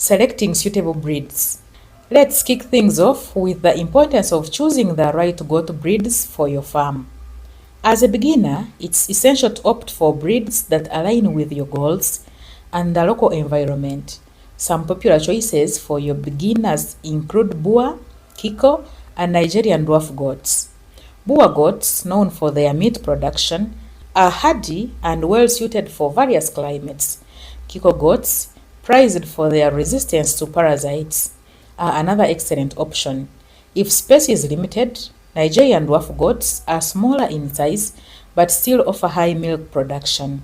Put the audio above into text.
Selecting suitable breeds. Let's kick things off with the importance of choosing the right goat breeds for your farm. As a beginner, it's essential to opt for breeds that align with your goals and the local environment. Some popular choices for your beginners include Boer, Kiko, and Nigerian dwarf goats. Boer goats, known for their meat production, are hardy and well suited for various climates. Kiko goats, prized for their resistance to parasites, are another excellent option. If space is limited, Nigerian dwarf goats are smaller in size but still offer high milk production.